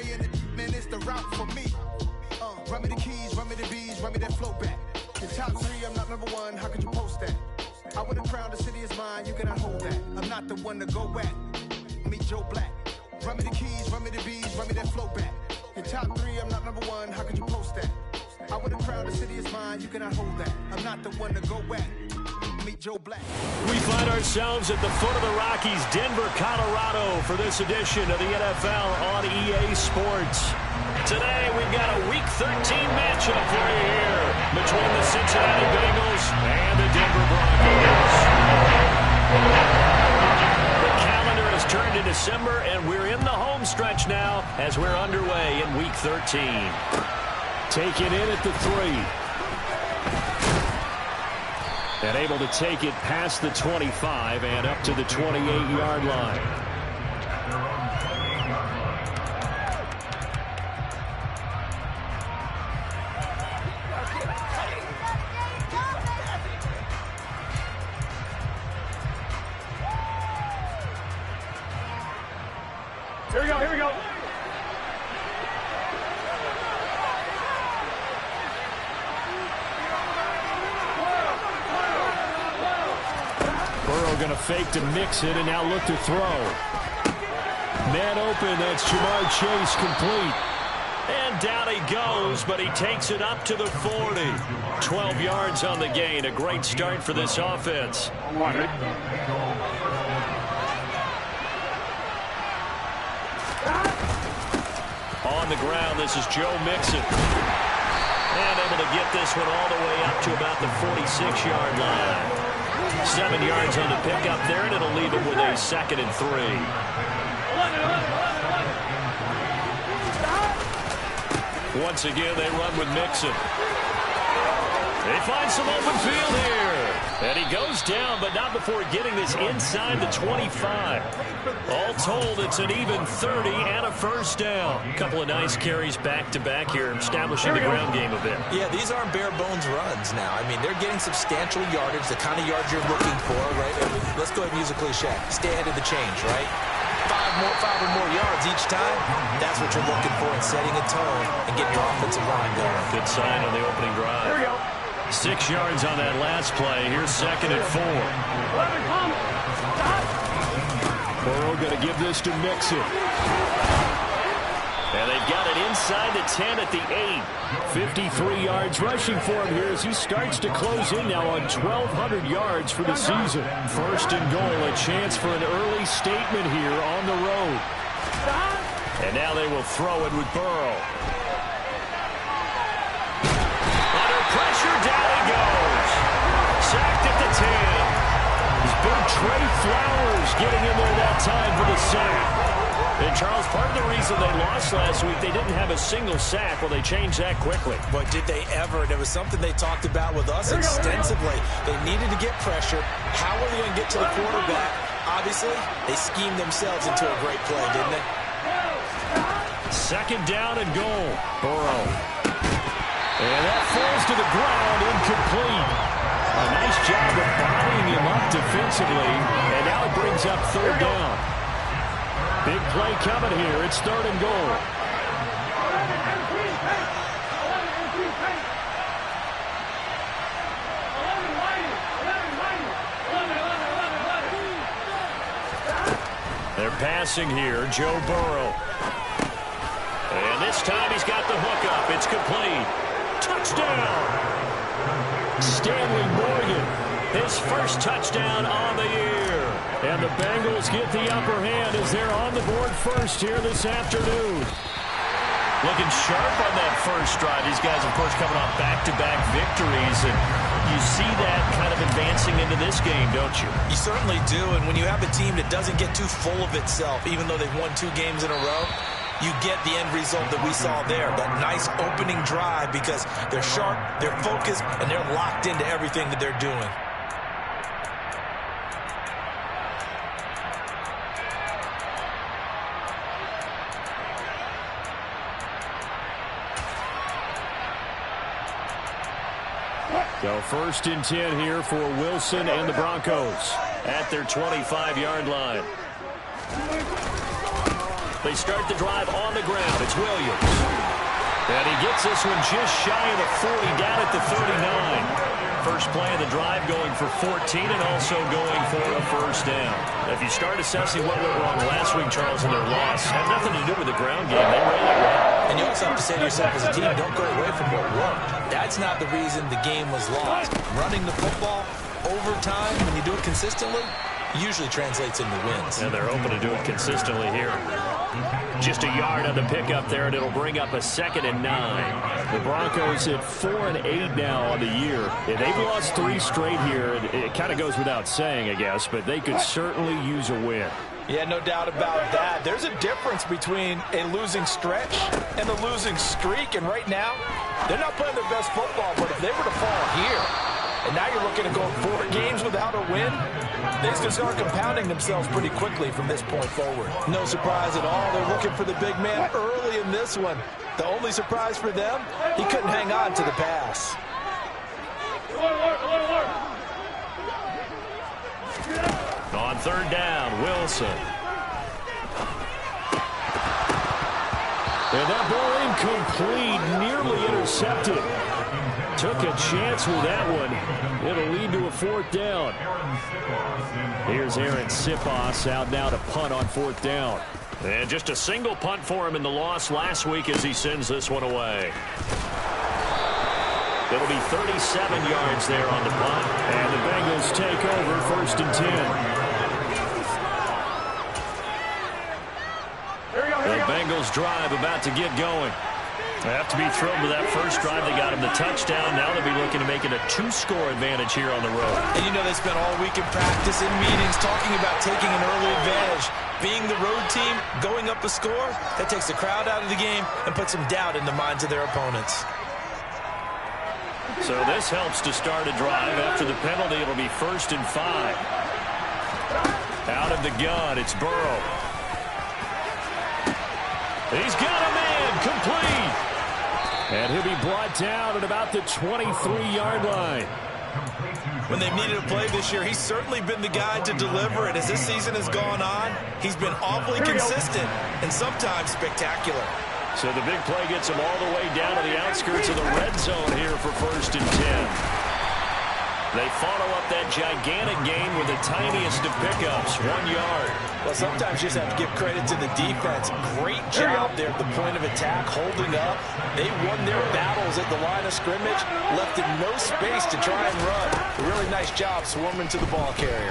way in the man, it's the route for me. Run me the keys, run me the bees, run me that flow back. Your top three, I'm not number one, how could you post that? I would have crowned the city is mine, you cannot hold that. I'm not the one to go at. Meet Joe Black. Run me the keys, run me the bees, run me that flow back. Your top three, I'm not number one, how could you post that? I would have crowned the city is mine, you cannot hold that. I'm not the one to go at. Meet Joe Black. We find ourselves at the foot of the Rockies, Denver, Colorado, for this edition of the NFL on EA Sports. Today, we've got a Week 13 matchup for you here between the Cincinnati Bengals and the Denver Broncos. The calendar has turned to December, and we're in the home stretch now as we're underway in Week 13. Taken in at the 3. And able to take it past the 25 and up to the 28-yard line. Here we go, here we go. Burrow going to fake to mix it and now look to throw. Man open, that's Jamar Chase complete. And down he goes, but he takes it up to the 40. 12 yards on the gain, a great start for this offense. On the ground, this is Joe Mixon. And able to get this one all the way up to about the 46-yard line. 7 yards on the pickup there, and it'll leave him with a 2nd and 3. Once again, they run with Mixon. They find some open field here. And he goes down, but not before getting this inside the 25. All told, it's an even 30 and a first down. A couple of nice carries back-to-back here, establishing the ground game a bit. Yeah, these aren't bare-bones runs now. I mean, they're getting substantial yardage, the kind of yards you're looking for, right? Let's go ahead and use a cliche. Stay ahead of the change, right? Five or more yards each time. That's what you're looking for in setting a tone and getting your offensive line going. Good sign on the opening drive. Here we go. 6 yards on that last play. Here's 2nd and 4. Burrow going to give this to Mixon. And they've got it inside the 10 at the 8. 53 yards rushing for him here as he starts to close in now on 1,200 yards for the season. 1st and goal, a chance for an early statement here on the road. And now they will throw it with Burrow. Under pressure, down he goes. Sacked at the 10. It's big Trey Flowers getting in there that time for the sack. And, Charles, part of the reason they lost last week, they didn't have a single sack. Well, they changed that quickly. But did they ever? And it was something they talked about with us extensively. They needed to get pressure. How are they going to get to the quarterback? Obviously, they schemed themselves into a great play, didn't they? 2nd down and goal. Burrow. And that falls to the ground, incomplete. A nice job of bodying him up defensively. And now it brings up 3rd down. Big play coming here. It's 3rd and goal. They're passing here. Joe Burrow. And this time he's got the hook up. It's complete. Touchdown. Stanley Morgan. His first touchdown on the year. And the Bengals get the upper hand as they're on the board first here this afternoon. Looking sharp on that first drive. These guys, of course, coming off back-to-back victories. And you see that kind of advancing into this game, don't you? You certainly do. And when you have a team that doesn't get too full of itself, even though they've won 2 games in a row, you get the end result that we saw there. That nice opening drive because they're sharp, they're focused, and they're locked into everything that they're doing. So 1st and 10 here for Wilson and the Broncos at their 25-yard line. The They start the drive on the ground. It's Williams. And he gets this one just shy of the 40, down at the 39. First play of the drive going for 14 and also going for a first down. If you start assessing what went wrong last week, Charles, in their loss, had nothing to do with the ground game. They ran it well. And you also have to say to yourself as a team, don't go away from what worked. That's not the reason the game was lost. Running the football over time, when you do it consistently, usually translates into wins. And they're open to do it consistently here. Just a yard on the pickup there, and it'll bring up a 2nd and 9. The Broncos at 4-8 now on the year. And they've lost 3 straight here. It kind of goes without saying, I guess, but they could certainly use a win. Yeah, no doubt about that. There's a difference between a losing stretch and a losing streak. And right now, they're not playing their best football, but if they were to fall here, and now you're looking to go 4 games without a win, things can start compounding themselves pretty quickly from this point forward. No surprise at all. They're looking for the big man early in this one. The only surprise for them, he couldn't hang on to the pass. On 3rd down, Wilson. And that ball incomplete, nearly intercepted. Took a chance with that one. It'll lead to a 4th down. Here's Aaron Sipos out now to punt on 4th down. And just a single punt for him in the loss last week as he sends this one away. It'll be 37 yards there on the punt. And the Bengals take over 1st and 10. The Bengals drive about to get going. They have to be thrilled with that first drive. They got him the touchdown. Now they'll be looking to make it a 2-score advantage here on the road. And you know they spent all week in practice and meetings talking about taking an early advantage. Being the road team, going up a score, that takes the crowd out of the game and puts some doubt in the minds of their opponents. So this helps to start a drive. After the penalty, it'll be 1st and 5. Out of the gun, it's Burrow. He's got a man, complete. And he'll be brought down at about the 23-yard line. When they've needed a play this year, he's certainly been the guy to deliver it. As this season has gone on, he's been awfully consistent and sometimes spectacular. So the big play gets him all the way down to the outskirts of the red zone here for 1st and 10. They follow up that gigantic gain with the tiniest of pickups, 1 yard. Well, sometimes you just have to give credit to the defense. Great job there at the point of attack, holding up. They won their battles at the line of scrimmage, left in no space to try and run. A really nice job swarming to the ball carrier.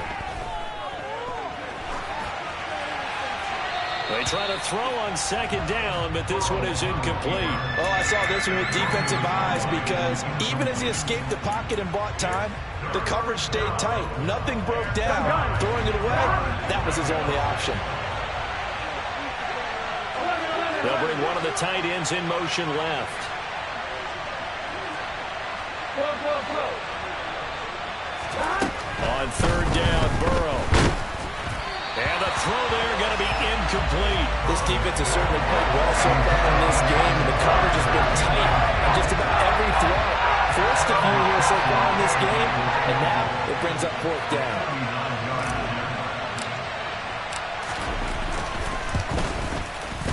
They try to throw on 2nd down, but this one is incomplete. Well, I saw this one with defensive eyes because even as he escaped the pocket and bought time, the coverage stayed tight. Nothing broke down. Throwing it away, that was his only option. They'll bring one of the tight ends in motion left. On 3rd down, Burrow. And the throw there going to be incomplete. This defense has certainly played well so far in this game, and the coverage has been tight on just about every throw. Forced a few here so far in this game, and now it brings up 4th down.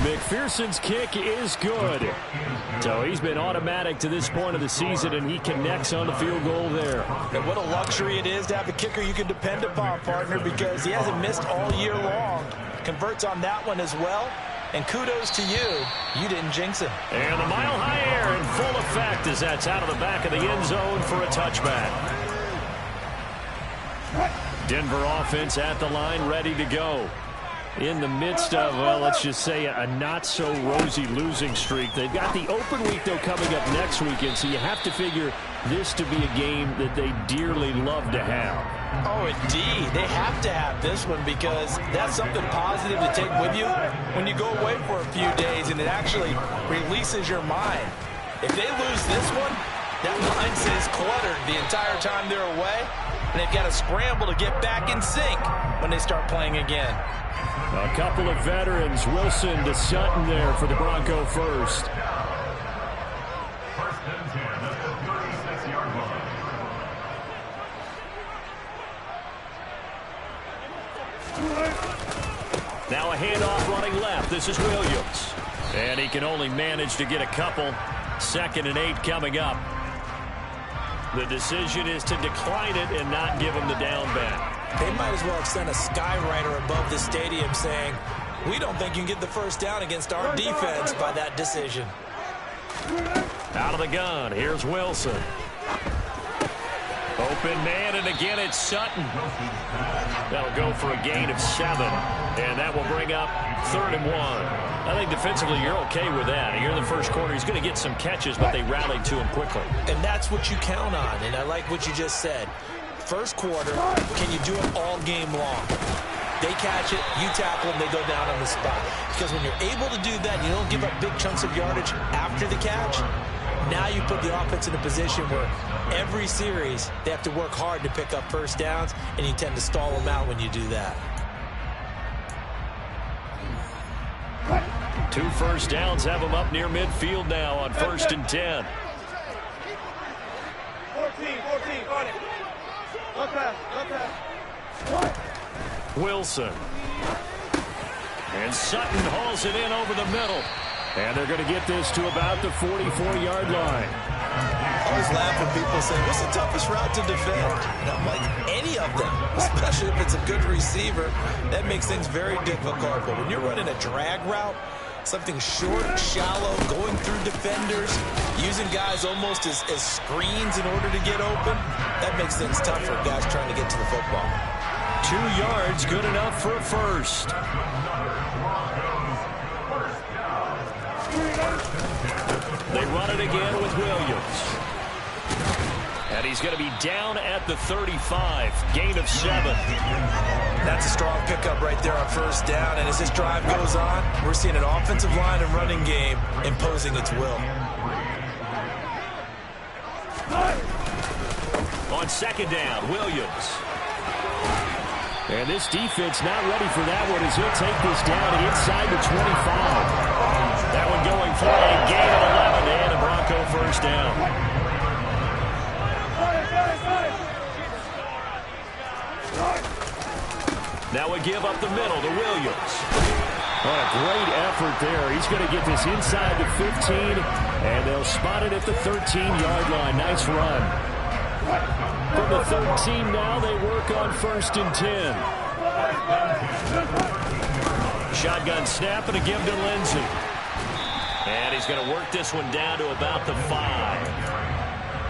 McPherson's kick is good. So he's been automatic to this point of the season, and he connects on the field goal there. And what a luxury it is to have a kicker you can depend upon, partner, because he hasn't missed all year long. Converts on that one as well. And kudos to you. You didn't jinx him. And the mile-high air in full effect as that's out of the back of the end zone for a touchback. Denver offense at the line, ready to go. In the midst of, well, let's just say a not-so-rosy losing streak. They've got the open week, though, coming up next weekend, so you have to figure this to be a game that they dearly love to have. Oh, indeed. They have to have this one because that's something positive to take with you when you go away for a few days, and it actually releases your mind. If they lose this one, that mind stays cluttered the entire time they're away, and they've got to scramble to get back in sync when they start playing again. A couple of veterans, Wilson to Sutton there for the Bronco first. Now a handoff running left. This is Williams. And he can only manage to get a couple. 2nd and 8 coming up. The decision is to decline it and not give him the down back. They might as well have sent a skywriter above the stadium saying, we don't think you can get the first down against our defense by that decision. Out of the gun, here's Wilson. Open man, and again it's Sutton. That'll go for a gain of 7, and that will bring up 3rd and 1. I think defensively you're okay with that. Here in the first quarter, he's going to get some catches, but they rallied to him quickly. And that's what you count on, and I like what you just said. First quarter, can you do it all game long? They catch it, you tackle them, they go down on the spot. Because when you're able to do that, you don't give up big chunks of yardage after the catch. Now you put the offense in a position where every series they have to work hard to pick up first downs, and you tend to stall them out when you do that. 2 first downs have them up near midfield now on 1st and 10. 14, on it. Up pass. Wilson. And Sutton hauls it in over the middle. And they're going to get this to about the 44-yard line. I always laugh when people say, what's the toughest route to defend? And I'm like, any of them, especially if it's a good receiver. That makes things very difficult. But when you're running a drag route, something short, shallow, going through defenders, using guys almost as screens in order to get open, that makes things tough for guys trying to get to the football. 2 yards, good enough for a first. They run it again with Williams. And he's going to be down at the 35. Gain of 7. That's a strong pickup right there on first down. And as this drive goes on, we're seeing an offensive line and running game imposing its will. On 2nd down, Williams. And this defense not ready for that one as he'll take this down inside the 25. That one going for a gain of 11 and a Bronco first down. Now we give up the middle to Williams. What a great effort there. He's going to get this inside the 15, and they'll spot it at the 13-yard line. Nice run. From the 13 now, they work on 1st and 10. Shotgun snap and a give to Lindsey. And he's going to work this one down to about the 5.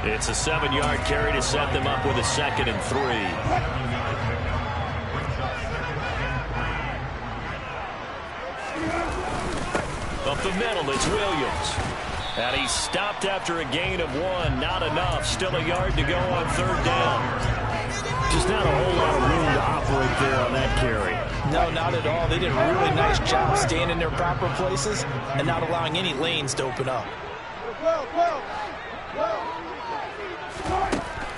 It's a 7-yard carry to set them up with a 2nd and 3. Up the middle, it's Williams. And he's stopped after a gain of 1. Not enough. Still a yard to go on 3rd down. Just not a whole lot of room to operate there on that carry. No, not at all. They did a really nice job staying in their proper places and not allowing any lanes to open up.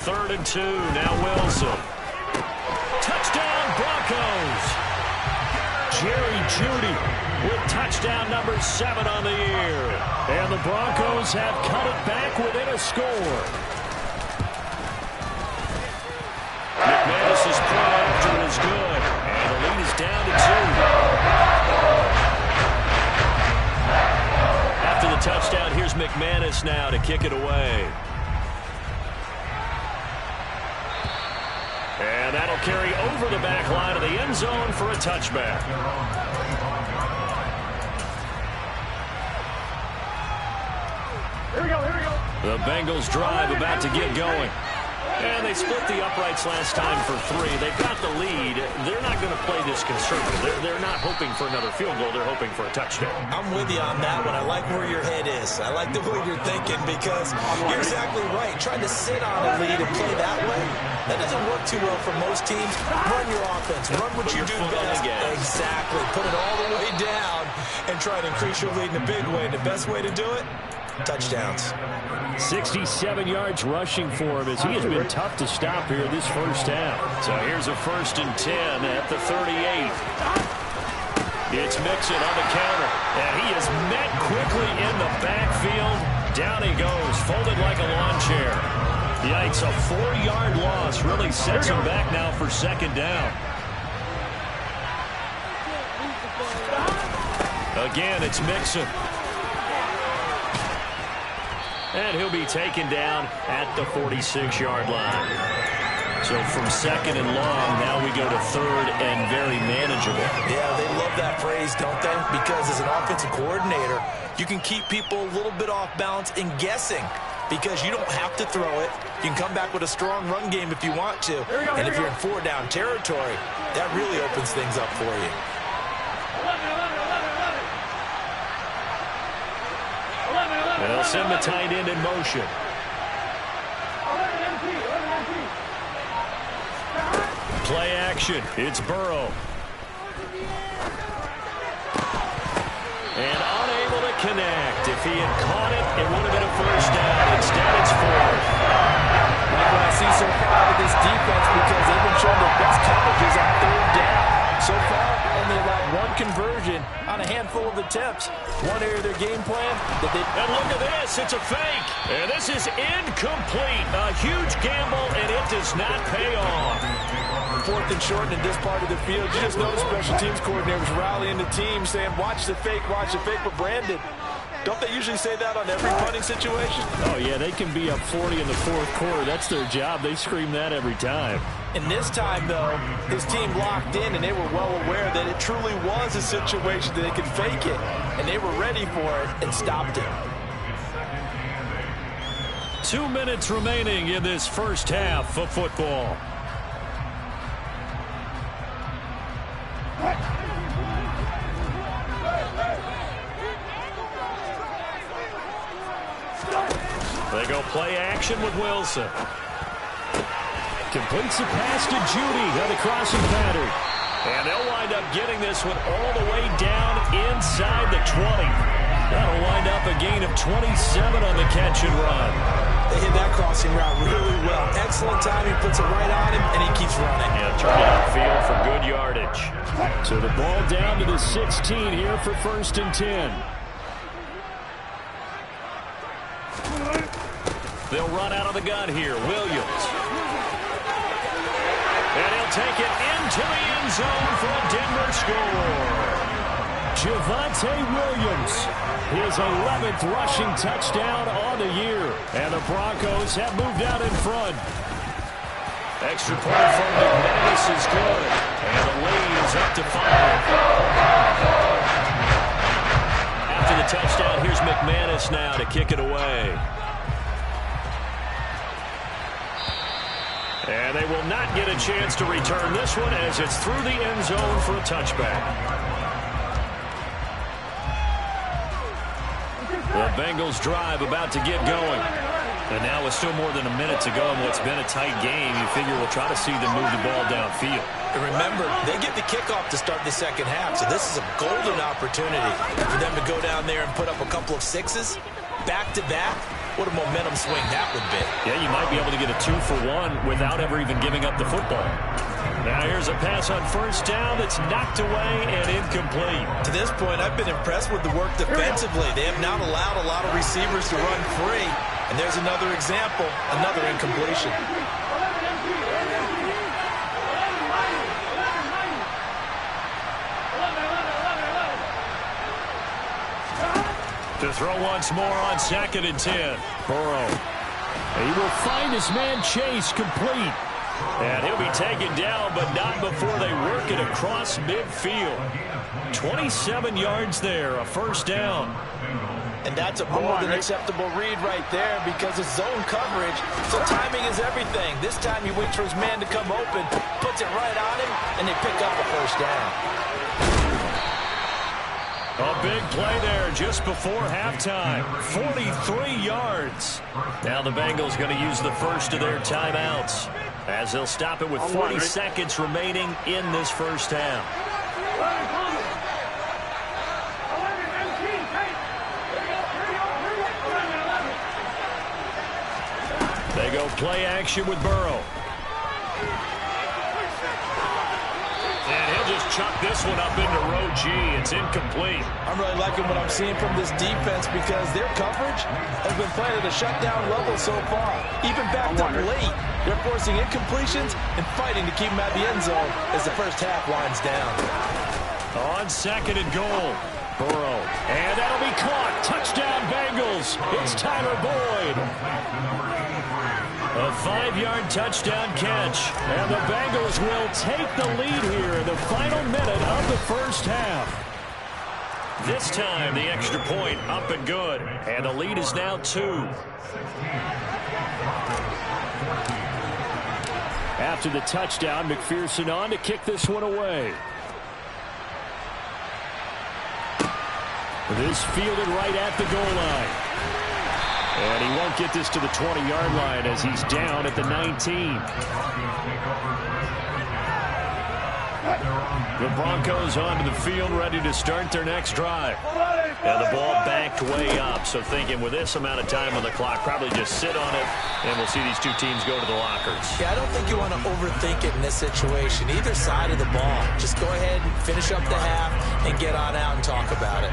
3rd and 2. Now Wilson. Touchdown, Broncos. Jerry Jeudy with touchdown number 7 on the year. And the Broncos have cut it back within a score. McManus's play after is good. And the lead is down to 2. After the touchdown, here's McManus now to kick it away. And that'll carry over the back line of the end zone for a touchback. Here we go. The Bengals drive about to get going. And they split the uprights last time for 3. They've got the lead. They're not going to play this conservative. They're not hoping for another field goal. They're hoping for a touchdown. I'm with you on that one. I like where your head is. I like the way you're thinking because you're exactly right. Trying to sit on a lead and play that way, that doesn't work too well for most teams. Run your offense. Run what you do best. Exactly. Put it all the way down and try to increase your lead in a big way. And the best way to do it, touchdowns. 67 yards rushing for him as he has been tough to stop here this first half. So here's a 1st and 10 at the 38. It's Mixon on the counter, and he is met quickly in the backfield. Down he goes, folded like a lawn chair. Yikes, a 4-yard loss really sets him back now for 2nd down. Again, it's Mixon. And he'll be taken down at the 46-yard line. So from second and long, now we go to third and very manageable. Yeah, they love that phrase, don't they? Because as an offensive coordinator, you can keep people a little bit off balance and guessing because you don't have to throw it. You can come back with a strong run game if you want to. And if you're in four-down territory, that really opens things up for you. They'll send the tight end in motion. Play action. It's Burrow. And unable to connect. If he had caught it, it would have been a first down. Instead, it's fourth. Like what I see so far with this defense because they've been showing their best coverages on third down. So far, only allowed one conversion on a handful of attempts. One area of their game plan that they... And look at this. It's a fake. And this is incomplete. A huge gamble, and it does not pay off. Fourth and short in this part of the field. You just notice special teams coordinators rallying the team saying, watch the fake, but Brandon, don't they usually say that on every punting situation? Oh, yeah, they can be up 40 in the fourth quarter. That's their job. They scream that every time. And this time, though, his team locked in, and they were well aware that it truly was a situation that they could fake it, and they were ready for it and stopped it. 2 minutes remaining in this first half of football. They go play action with Wilson. Completes the pass to Judy on the crossing pattern. And they'll wind up getting this one all the way down inside the 20. That'll wind up a gain of 27 on the catch and run. They hit that crossing route really well. Excellent timing, puts it right on him, and he keeps running. Yeah, turn it upfield for good yardage. So the ball down to the 16 here for first and 10. They'll run out of the gun here. Williams. And he'll take it into the end zone for a Denver score. Javonte Williams, his 11th rushing touchdown on the year. And the Broncos have moved out in front. Extra point from McManus is good. And the lead is up to 5. After the touchdown, here's McManus now to kick it away. And they will not get a chance to return this one as it's through the end zone for a touchback. The Bengals drive about to get going. And now with still more than a minute to go in what's been a tight game, you figure we'll try to see them move the ball downfield. And remember, they get the kickoff to start the second half, so this is a golden opportunity for them to go down there and put up a couple of sixes back-to-back. What a momentum swing that would be. Yeah, you might be able to get a 2-for-1 without ever even giving up the football. Now here's a pass on first down that's knocked away and incomplete. To this point, I've been impressed with the work defensively. They have not allowed a lot of receivers to run free. And there's another example, another incompletion. To throw once more on second and 10. Burrow. He will find his man Chase complete. And he'll be taken down, but not before they work it across midfield. 27 yards there, a first down. And that's a more than acceptable read right there because it's zone coverage, so timing is everything. This time he waits for his man to come open, puts it right on him, and they pick up a first down. A big play there just before halftime. 43 yards. Now the Bengals going to use the first of their timeouts as they'll stop it with 40 seconds remaining in this first half. They go play action with Burrow. And he'll just chuck this one up into row G. It's incomplete. I'm really liking what I'm seeing from this defense because their coverage has been playing at a shutdown level so far. Even backed up late, they're forcing incompletions and fighting to keep them at the end zone as the first half winds down. On second and goal. Burrow. And that'll be caught. Touchdown, Bengals. It's Tyler Boyd. A 5-yard touchdown catch. And the Bengals will take the lead here in the final minute of the first half. This time, the extra point up and good. And the lead is now 2. After the touchdown, McPherson on to kick this one away. This fielded right at the goal line. And he won't get this to the 20-yard line as he's down at the 19. The Broncos onto the field, ready to start their next drive. And the ball backed way up, so thinking with this amount of time on the clock, probably just sit on it, and we'll see these two teams go to the lockers. Yeah, I don't think you want to overthink it in this situation. Either side of the ball. Just go ahead and finish up the half and get on out and talk about it.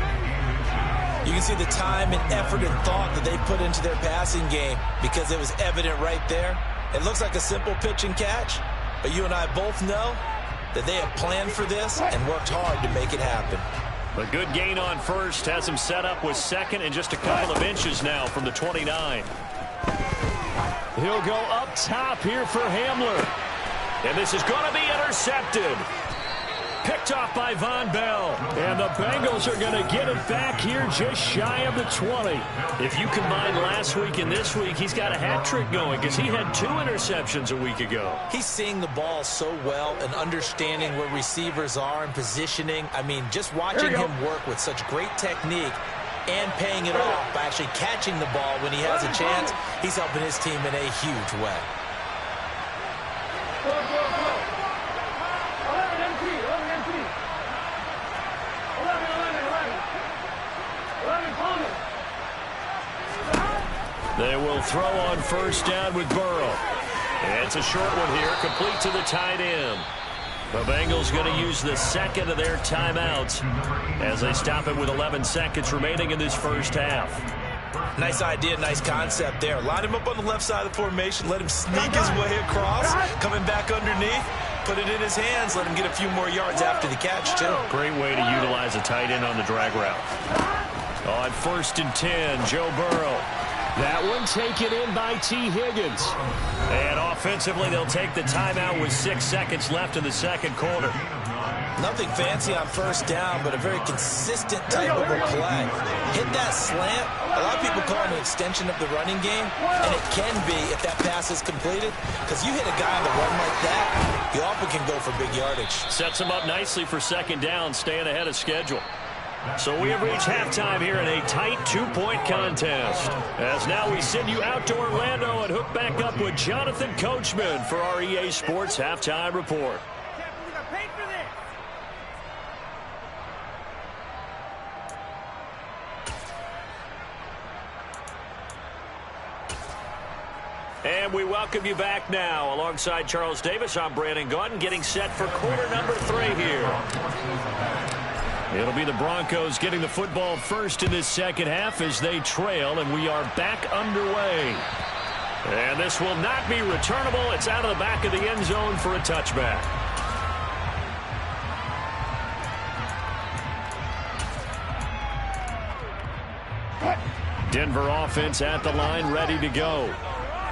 You can see the time and effort and thought that they put into their passing game because it was evident right there. It looks like a simple pitch and catch, but you and I both know that they have planned for this and worked hard to make it happen. A good gain on first has him set up with second and just a couple of inches now from the 29. He'll go up top here for Hamler. And this is going to be intercepted. Picked off by Von Bell. And the Bengals are going to get it back here just shy of the 20. If you combine last week and this week, he's got a hat trick going because he had 2 interceptions a week ago. He's seeing the ball so well and understanding where receivers are and positioning. I mean, just watching him work with such great technique and paying it off by actually catching the ball when he has a chance, he's helping his team in a huge way. They will throw on first down with Burrow. And it's a short one here, complete to the tight end. The Bengals going to use the second of their timeouts as they stop it with 11 seconds remaining in this first half. Nice idea, nice concept there. Line him up on the left side of the formation, let him sneak his way across, coming back underneath, put it in his hands, let him get a few more yards after the catch, too. Great way to utilize a tight end on the drag route. On 1st and 10, Joe Burrow. That one taken in by T. Higgins. And offensively, they'll take the timeout with 6 seconds left in the second quarter. Nothing fancy on first down, but a very consistent type of a play. Hit that slant. A lot of people call it an extension of the running game, and it can be if that pass is completed, because you hit a guy on the run like that, you often can go for big yardage. Sets him up nicely for second down, staying ahead of schedule. So we have reached halftime here in a tight 2-point contest. As now we send you out to Orlando and hook back up with Jonathan Coachman for our EA Sports Halftime Report. And we welcome you back now. Alongside Charles Davis, I'm Brandon Gaudin, getting set for quarter number 3 here. It'll be the Broncos getting the football first in this second half as they trail, and we are back underway. And this will not be returnable. It's out of the back of the end zone for a touchback. Denver offense at the line, ready to go.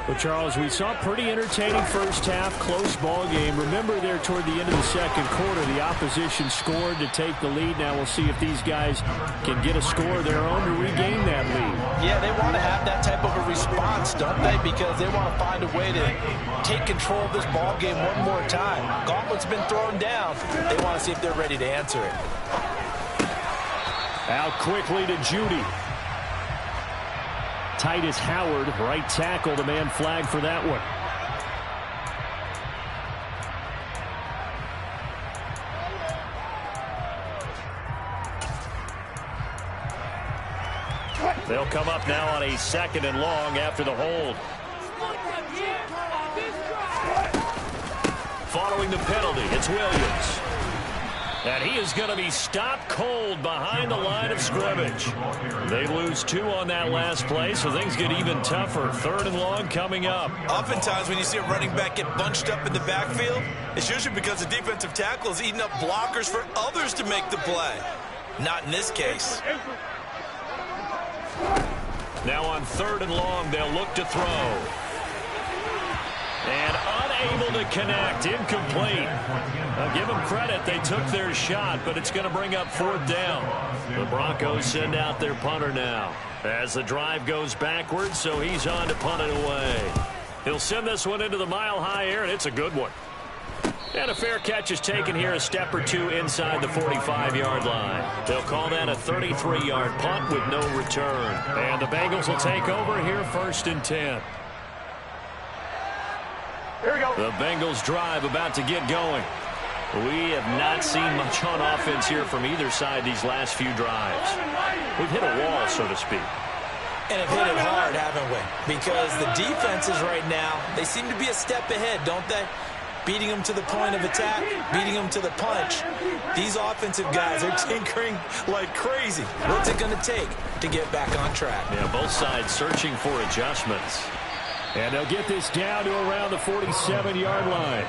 Well, Charles, we saw a pretty entertaining first half, close ball game. Remember there toward the end of the second quarter, the opposition scored to take the lead. Now we'll see if these guys can get a score of their own to regain that lead. Yeah, they want to have that type of a response, don't they? Because they want to find a way to take control of this ball game one more time. Gauntlet's been thrown down. They want to see if they're ready to answer it. Out quickly to Judy. Titus Howard, right tackle, the man flag for that one. They'll come up now on a 2nd and long after the hold. Following the penalty, it's Williams. And he is going to be stopped cold behind the line of scrimmage. They lose 2 on that last play, so things get even tougher. 3rd and long coming up. Oftentimes when you see a running back get bunched up in the backfield, it's usually because the defensive tackle is eating up blockers for others to make the play. Not in this case. Now on 3rd and long, they'll look to throw. And unable to connect, incomplete. I'll give them credit, they took their shot, but it's going to bring up 4th down. The Broncos send out their punter now as the drive goes backwards, so he's on to punt it away. He'll send this one into the mile-high air, and it's a good one. And a fair catch is taken here, a step or two inside the 45-yard line. They'll call that a 33-yard punt with no return. And the Bengals will take over here 1st and 10. Here we go. The Bengals drive about to get going. We have not seen much on offense here from either side these last few drives. We've hit a wall, so to speak. And have hit it hard, haven't we? Because the defenses right now, they seem to be a step ahead, don't they? Beating them to the point of attack, beating them to the punch. These offensive guys are tinkering like crazy. What's it going to take to get back on track? Yeah, both sides searching for adjustments. And they'll get this down to around the 47-yard line.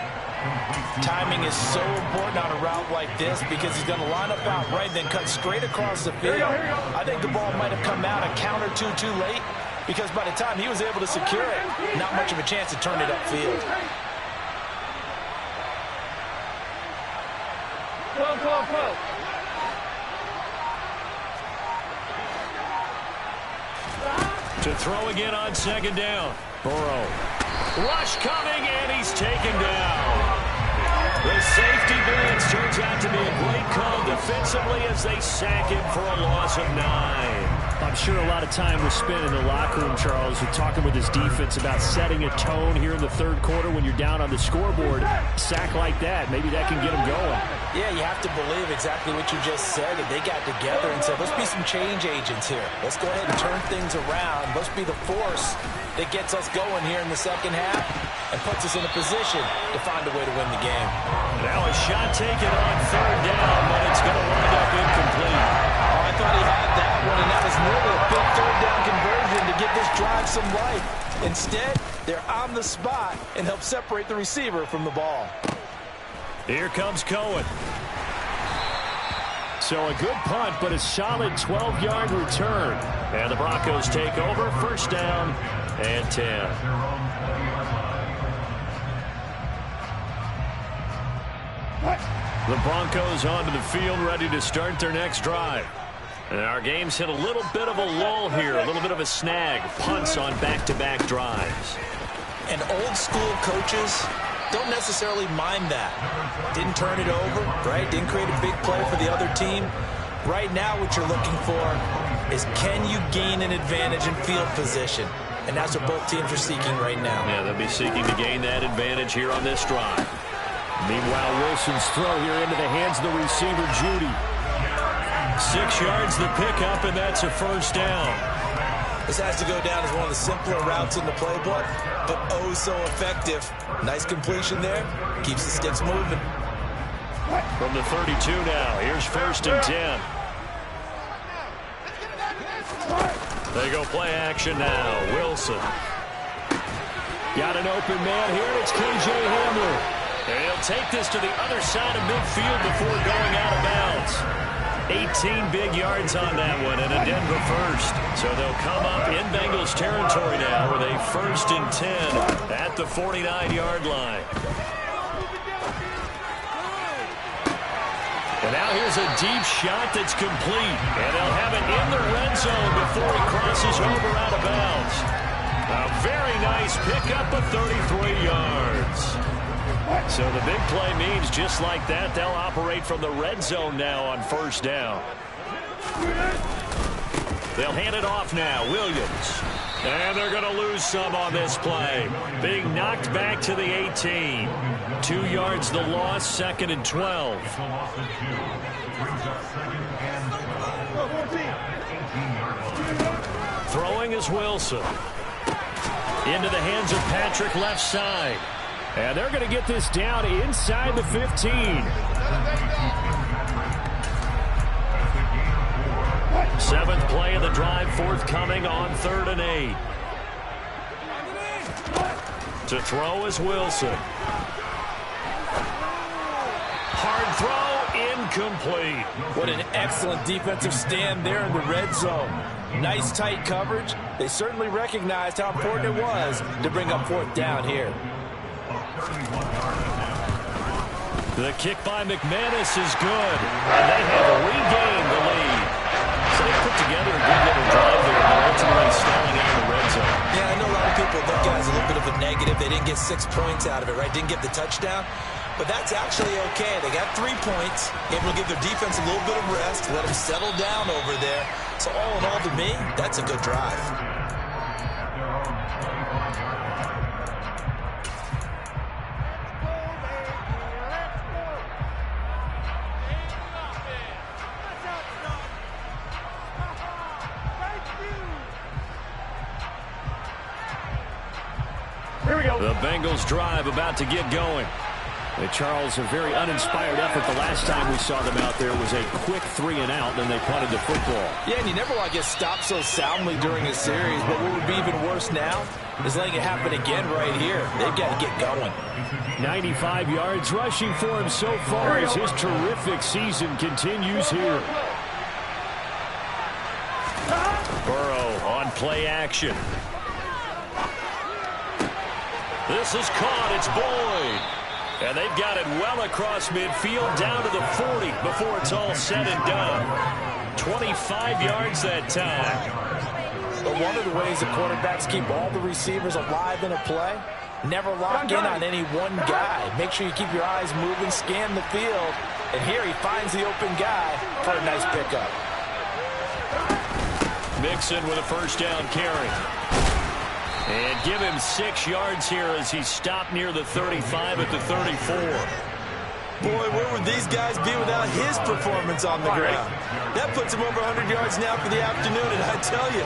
Timing is so important on a route like this because he's going to line up out right, then cut straight across the field. I think the ball might have come out a count or two too late because by the time he was able to secure it, not much of a chance to turn it upfield. Come. To throw again on 2nd down. Burrow. Rush coming, and he's taken down. The safety blitz turns out to be a great call defensively as they sack him for a loss of 9. I'm sure a lot of time was spent in the locker room, Charles, with talking with his defense about setting a tone here in the 3rd quarter when you're down on the scoreboard. Sack like that, maybe that can get them going. Yeah, you have to believe exactly what you just said. That they got together and said, let's be some change agents here. Let's go ahead and turn things around. Let's be the force that gets us going here in the 2nd half and puts us in a position to find a way to win the game. Now a shot taken on 3rd down, but it's going to wind up incomplete. Oh, I thought he had that one, and that was nearly a big 3rd down conversion to give this drive some life. Instead, they're on the spot and help separate the receiver from the ball. Here comes Cohen. So a good punt, but a solid 12-yard return. And the Broncos take over, 1st down and 10. The Broncos onto the field, ready to start their next drive. And our game's hit a little bit of a lull here, a little bit of a snag. Punts on back-to-back drives. And old-school coaches don't necessarily mind that. Didn't turn it over, right? Didn't create a big play for the other team. Right now what you're looking for is can you gain an advantage in field position? And that's what both teams are seeking right now. Yeah, they'll be seeking to gain that advantage here on this drive. Meanwhile, Wilson's throw here into the hands of the receiver, Judy. 6 yards the pickup, and that's a 1st down. This has to go down as one of the simpler routes in the playbook, but oh so effective. Nice completion there. Keeps the sticks moving. From the 32 now, here's 1st and 10. They go play action now. Wilson. Got an open man here. It's K.J. Hamler. And he'll take this to the other side of midfield before going out of bounds. 18 big yards on that one and a Denver 1st. So they'll come up in Bengals territory now with a 1st and 10 at the 49-yard line. And now here's a deep shot that's complete. And they'll have it in the red zone before he crosses over out of bounds. A very nice pickup of 33 yards. So the big play means just like that, they'll operate from the red zone now on 1st down. They'll hand it off now. Williams. And they're going to lose some on this play. Being knocked back to the 18. 2 yards the loss, 2nd and 12. Throwing is Wilson. Into the hands of Patrick left side. And they're going to get this down inside the 15. Seventh play of the drive forthcoming on 3rd and 8. To throw is Wilson. 60-yard throw, incomplete. What an excellent defensive stand there in the red zone. Nice tight coverage. They certainly recognized how important it was to bring up fourth down here. The kick by McManus is good, and they have regained the lead. So they put together a good little drive there, but ultimately stalling out in the red zone. Yeah, I know a lot of people look at it as a little bit of a negative. They didn't get 6 points out of it, right? Didn't get the touchdown. But that's actually okay. They got 3 points. Able to give their defense a little bit of rest, let them settle down over there. So all in all, to me, that's a good drive. Here we go. The Bengals drive about to get going. And Charles, a very uninspired effort. The last time we saw them out there was a quick 3-and-out, and they punted the football. Yeah, and you never want to get stopped so soundly during a series, but what would be even worse now is letting it happen again right here. They've got to get going. 95 yards rushing for him so far as his terrific season continues here. Burrow on play action. This is caught. It's Boyd. And they've got it well across midfield down to the 40 before it's all said and done. 25 yards that time. But one of the ways the quarterbacks keep all the receivers alive in a play, never lock in on any one guy. Make sure you keep your eyes moving, scan the field. And here he finds the open guy for a nice pickup. Mixon with a first down carry. And give him 6 yards here as he stopped near the 35 at the 34. Boy, where would these guys be without his performance on the ground? That puts him over 100 yards now for the afternoon, and I tell you,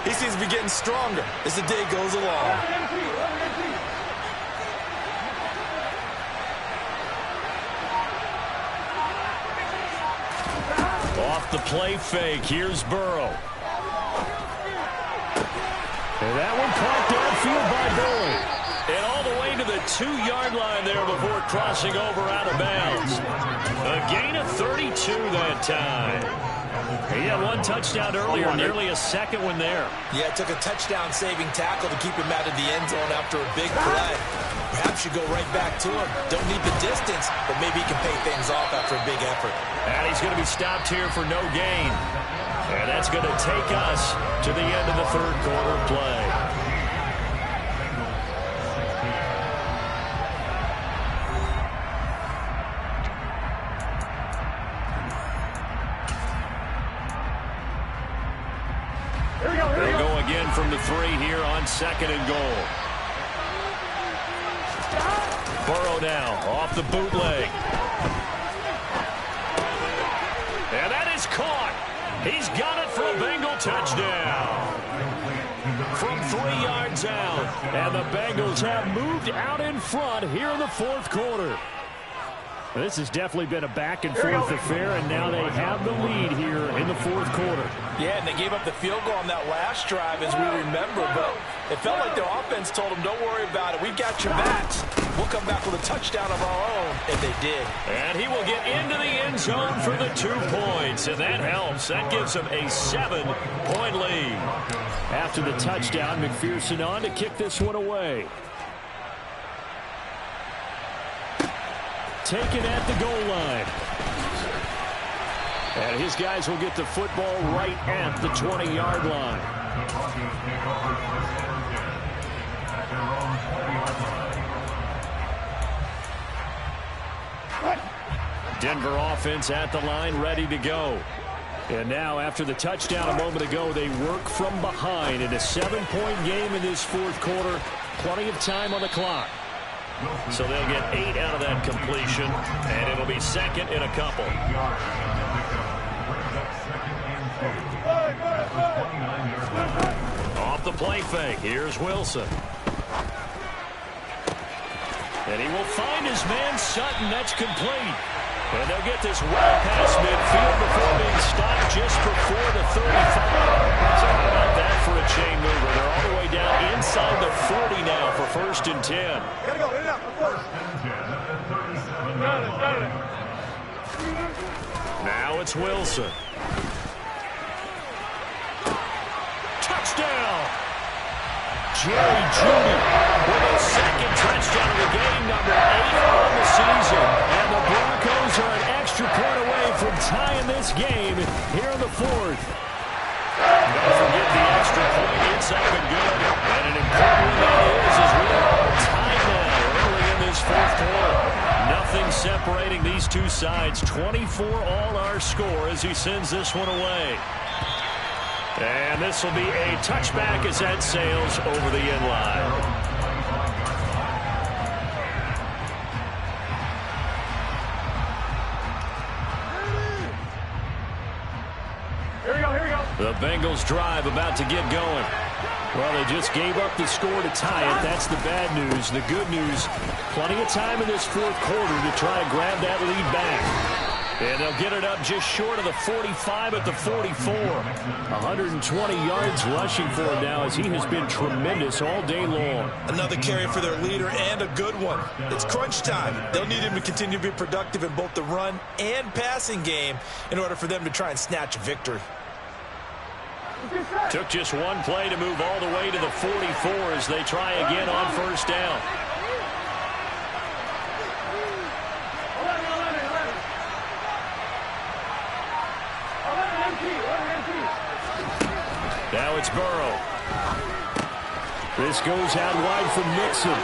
he seems to be getting stronger as the day goes along. Off the play fake, here's Burrow. And that one caught downfield by Boyd. And all the way to the 2-yard line there before crossing over out of bounds. A gain of 32 that time. He had 1 touchdown earlier, nearly a second one there. Yeah, it took a touchdown-saving tackle to keep him out of the end zone after a big play. Perhaps you go right back to him. Don't need the distance, but maybe he can pay things off after a big effort. And he's going to be stopped here for no gain. And that's going to take us to the end of the third quarter play. They'll go again from the 3 here on 2nd and goal. Burrow now off the bootleg. And that is caught. He's got it for a Bengal touchdown. From 3 yards out. And the Bengals have moved out in front here in the fourth quarter. This has definitely been a back-and-forth affair, and now they have the lead here in the fourth quarter. Yeah, and they gave up the field goal on that last drive, as we remember, but it felt like their offense told them, don't worry about it. We've got your backs. We'll come back with a touchdown of our own, and they did. And he will get into the end zone for the 2 points, and that helps. That gives him a 7-point lead. After the touchdown, McPherson on to kick this one away. Taken at the goal line. And his guys will get the football right at the 20-yard line. Denver offense at the line, ready to go. And now, after the touchdown a moment ago, they work from behind in a 7-point game in this fourth quarter. Plenty of time on the clock. So they'll get 8 out of that completion, and it'll be 2nd and a couple. Off the play fake, here's Wilson. And he will find his man Sutton. That's complete. And they'll get this well past midfield before being stopped just before the 35. So how about that for a chain mover? They're all the way down inside the 40 now for 1st and 10. Gotta go, in and out, first. it's Wilson. Touchdown! Jerry Jeudy with a second touchdown of the game, number 8 on the season. And the Broncos are an extra point away from tying this game here in the fourth. Don't forget the extra point. It's up and good. And an important one that is as we are tied now early in this fourth quarter. Nothing separating these two sides. 24 all our score as he sends this one away. And this will be a touchback as that sails over the end line. Here we go, here we go. The Bengals drive about to get going. Well, they just gave up the score to tie it. That's the bad news. The good news, plenty of time in this fourth quarter to try to grab that lead back. And they'll get it up just short of the 45 at the 44. 120 yards rushing for him now as he has been tremendous all day long. Another carry for their leader and a good one. It's crunch time. They'll need him to continue to be productive in both the run and passing game in order for them to try and snatch a victory. Took just one play to move all the way to the 44 as they try again on first down. Now it's Burrow. This goes out wide from Mixon.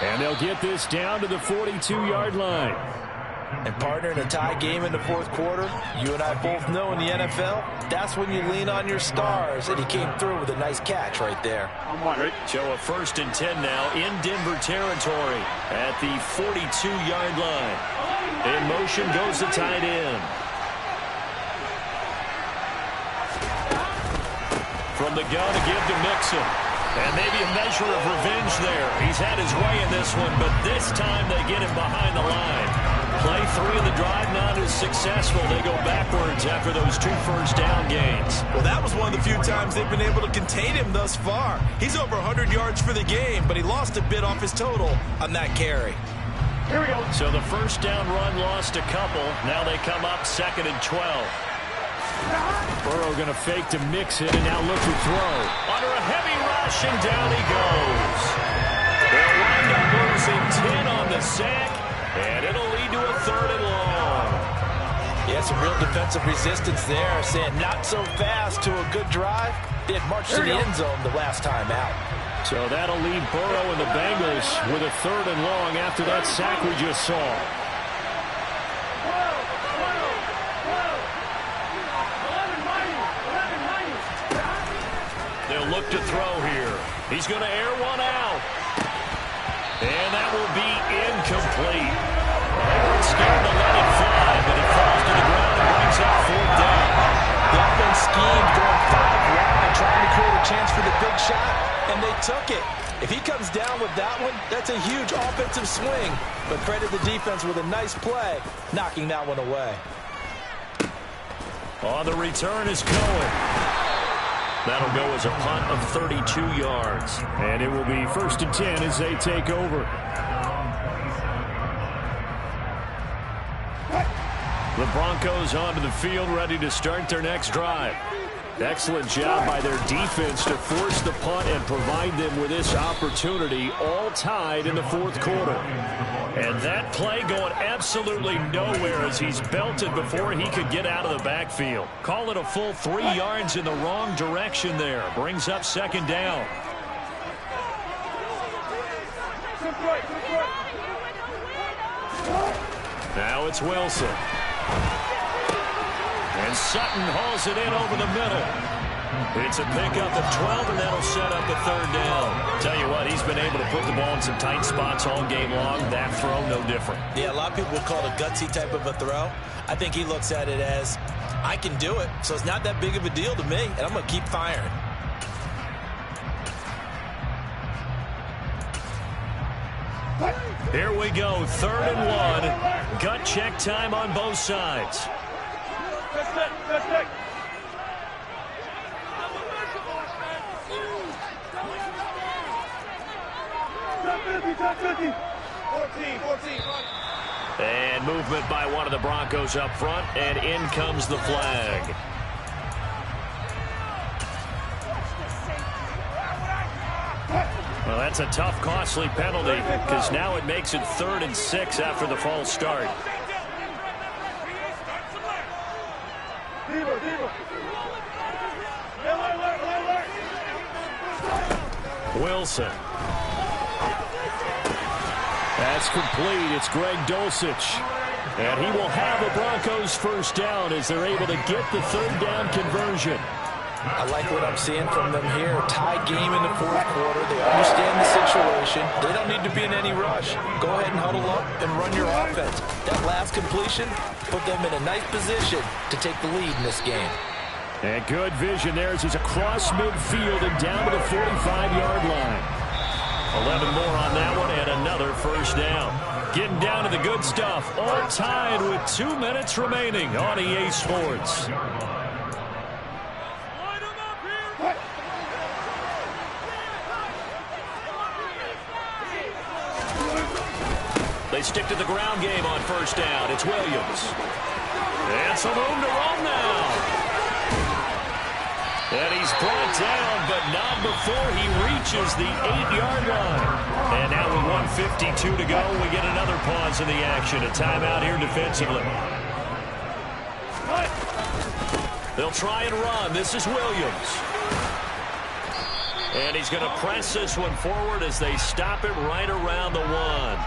And they'll get this down to the 42-yard line. And partner, in a tie game in the fourth quarter, you and I both know in the NFL, that's when you lean on your stars. And he came through with a nice catch right there. So a 1st and 10 now in Denver territory at the 42-yard line. In motion goes the tight end. From the gun to give to Mixon. And maybe a measure of revenge there. He's had his way in this one, but this time they get him behind the line. Play 3 of the drive not as successful. They go backwards after those 2 first down gains. Well, that was one of the few times they've been able to contain him thus far. He's over 100 yards for the game, but he lost a bit off his total on that carry. Here we go. So the first down run lost a couple. Now they come up 2nd and 12. Burrow going to fake to Mixon and now look to throw. Under a heavy rush and down he goes. They'll wind up losing 10 on the sack, and it'll lead to a 3rd and long. Yeah, some real defensive resistance there, saying not so fast to a good drive. They had marched to the end zone the last time out. So that'll leave Burrow and the Bengals with a 3rd and long after that sack we just saw. They'll look to throw here. He's going to air one out. And that will be incomplete. They weren't scared to let it fly, but it falls to the ground and brings up 4th down. The offense schemed going 5 wide, trying to create a chance for the big shot, and they took it. If he comes down with that one, that's a huge offensive swing. But credit the defense with a nice play, knocking that one away. On the return is Cohen. That'll go as a punt of 32 yards. And it will be 1st and 10 as they take over. The Broncos onto the field, ready to start their next drive. Excellent job by their defense to force the punt and provide them with this opportunity, all tied in the 4th quarter. And that play going absolutely nowhere as he's belted before he could get out of the backfield. Call it a full 3 yards in the wrong direction there. Brings up 2nd down. Now it's Wilson. And Sutton hauls it in over the middle. It's a pickup of 12, and that'll set up a 3rd down. Tell you what, he's been able to put the ball in some tight spots all game long. That throw, no different. Yeah, a lot of people would call it a gutsy type of a throw. I think he looks at it as, I can do it, so it's not that big of a deal to me, and I'm going to keep firing. Here we go, 3rd and 1. Gut check time on both sides. Touch stick. Top 50. 14. And movement by one of the Broncos up front, and in comes the flag. Well, that's a tough, costly penalty because now it makes it 3rd and 6 after the false start. Wilson. That's complete. It's Greg Dulcich. And he will have a Broncos first down as they're able to get the 3rd down conversion. I like what I'm seeing from them here. Tie game in the 4th quarter. They understand the situation. They don't need to be in any rush. Go ahead and huddle up and run your offense. That last completion put them in a nice position to take the lead in this game. And good vision there as he's across midfield and down to the 45-yard line. 11 more on that one and another first down. Getting down to the good stuff. All tied with 2 minutes remaining on EA Sports. They stick to the ground game on first down. It's Williams. And some room to run now. And he's brought down, but not before he reaches the 8-yard line. And now with 1:52 to go, we get another pause in the action. A timeout here defensively. They'll try and run. This is Williams. And he's going to press this one forward as they stop it right around the 1.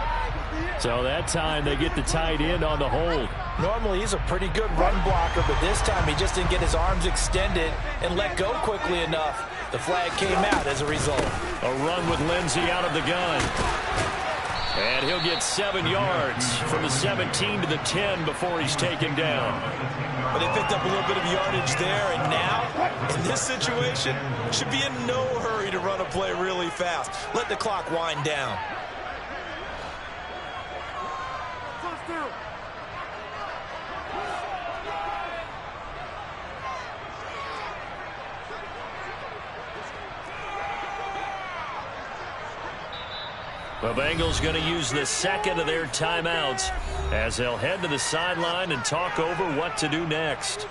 So that time they get the tight end on the hold. Normally he's a pretty good run blocker, but this time he just didn't get his arms extended and let go quickly enough. The flag came out as a result. A run with Lindsey out of the gun. And he'll get 7 yards from the 17 to the 10 before he's taken down. But they picked up a little bit of yardage there, and now, in this situation, should be in no hurry to run a play really fast. Let the clock wind down. The Bengals going to use the second of their timeouts as they'll head to the sideline and talk over what to do next.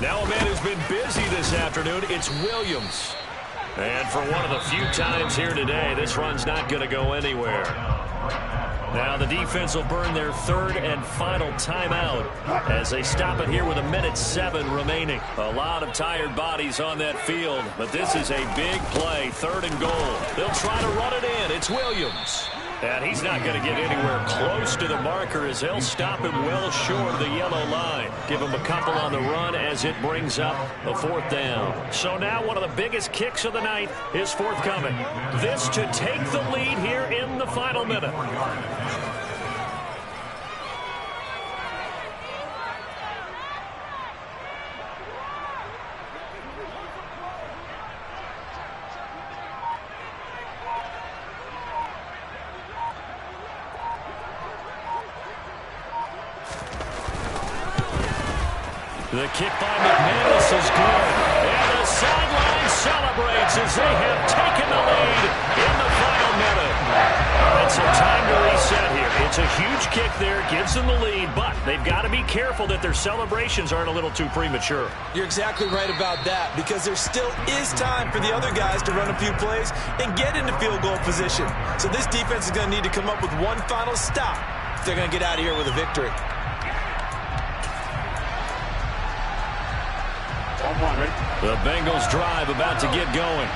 Now a man who's been busy this afternoon, it's Williams. And for one of the few times here today, this run's not going to go anywhere. Now the defense will burn their 3rd and final timeout as they stop it here with 1:07 remaining. A lot of tired bodies on that field, but this is a big play, 3rd and goal. They'll try to run it in. It's Williams. And he's not going to get anywhere close to the marker as they'll stop him well short of the yellow line. Give him a couple on the run as it brings up a 4th down. So now one of the biggest kicks of the night is forthcoming. This to take the lead here in the final minute. The kick by McManus is good. And the sideline celebrates as they have taken the lead in the final minute. And some time to reset here. It's a huge kick there, gives them the lead, but they've got to be careful that their celebrations aren't a little too premature. You're exactly right about that, because there still is time for the other guys to run a few plays and get into field goal position. So this defense is going to need to come up with one final stop if they're going to get out of here with a victory. The Bengals drive about to get going.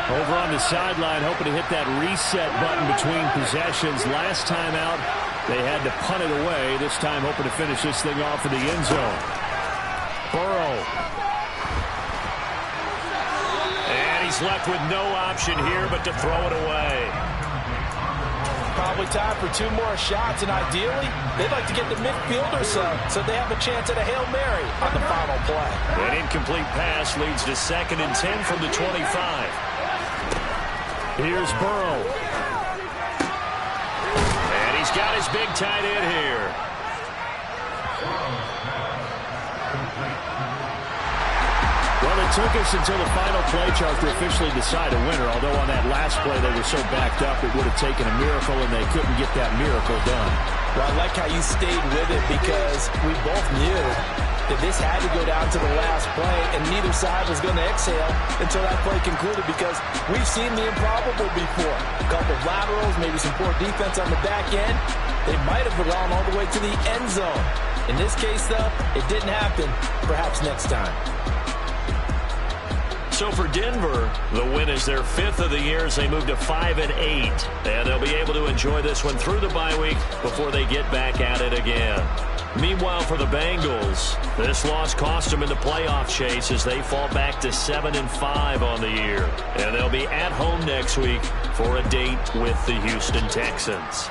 Over on the sideline, hoping to hit that reset button between possessions. Last time out, they had to punt it away. This time, hoping to finish this thing off in the end zone. Burrow. And he's left with no option here but to throw it away. Probably time for 2 more shots, and ideally, they'd like to get the midfield or so they have a chance at a Hail Mary on the final play. An incomplete pass leads to 2nd and 10 from the 25. Here's Burrow. And he's got his big tight end here. Well, it took us until the final play chart to officially decide a winner, although on that last play they were so backed up it would have taken a miracle, and they couldn't get that miracle done. Well, I like how you stayed with it because we both knew that this had to go down to the last play, and neither side was going to exhale until that play concluded because we've seen the improbable before. A couple of laterals, maybe some poor defense on the back end. They might have gone all the way to the end zone. In this case, though, it didn't happen. Perhaps next time. So for Denver, the win is their 5th of the year as they move to 5-8. And they'll be able to enjoy this one through the bye week before they get back at it again. Meanwhile, for the Bengals, this loss cost them in the playoff chase as they fall back to 7-5 on the year. And they'll be at home next week for a date with the Houston Texans.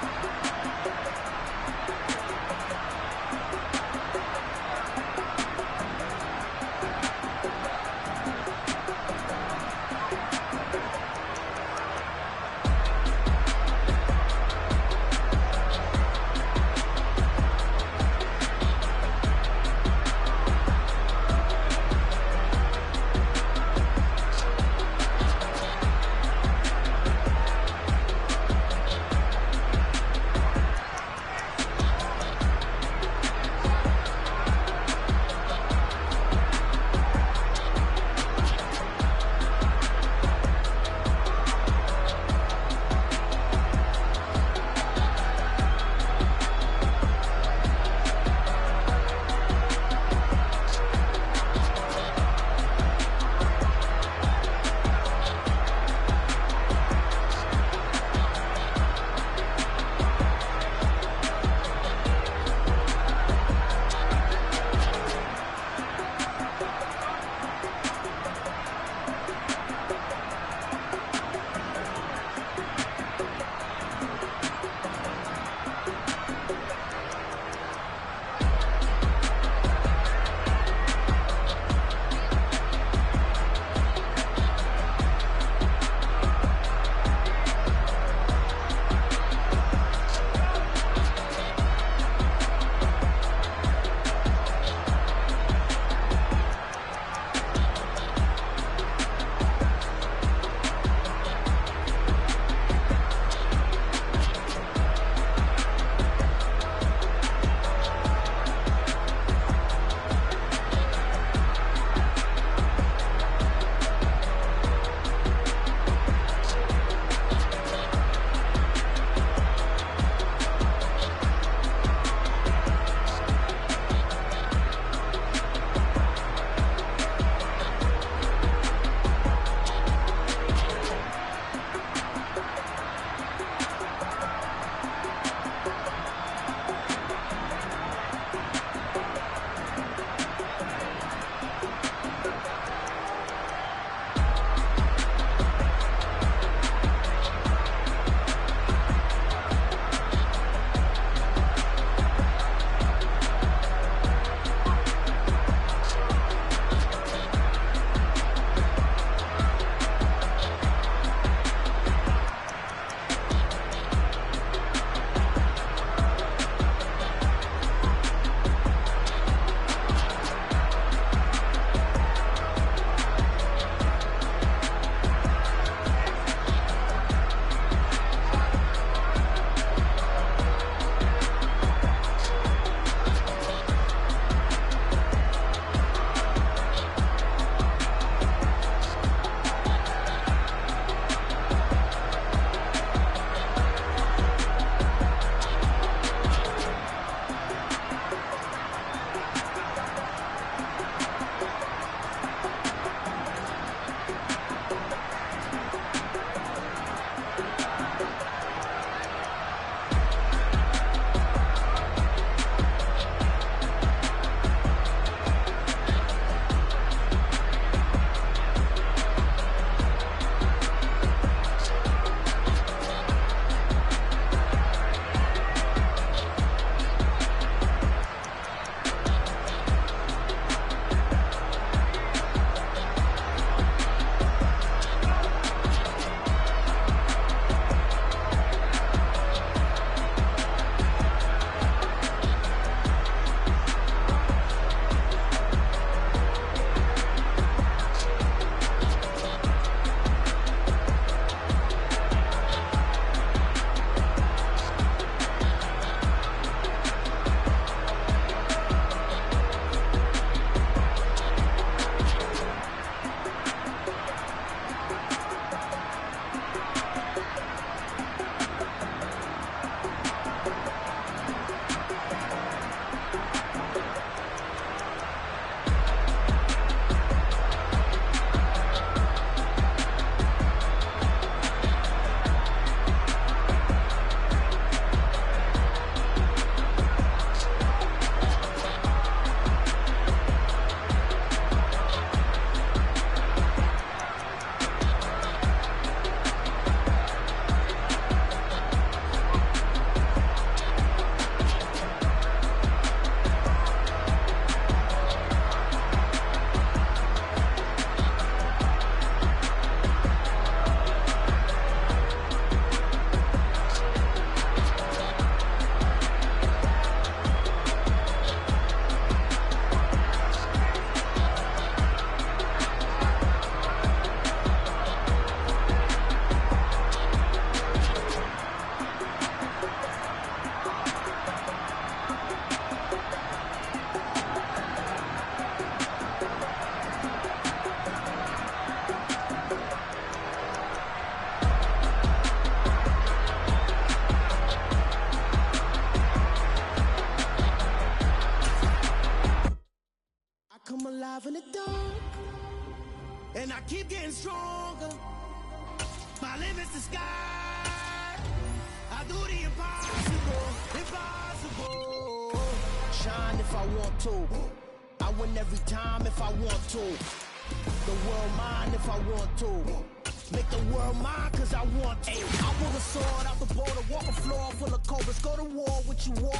I keep getting stronger. My limit's the sky. I do the impossible, impossible. Shine if I want to. I win every time if I want to. The world mine if I want to. Make the world mine cause I want to. I pull a sword out the border, walk a floor full of cobras. Go to war with you, war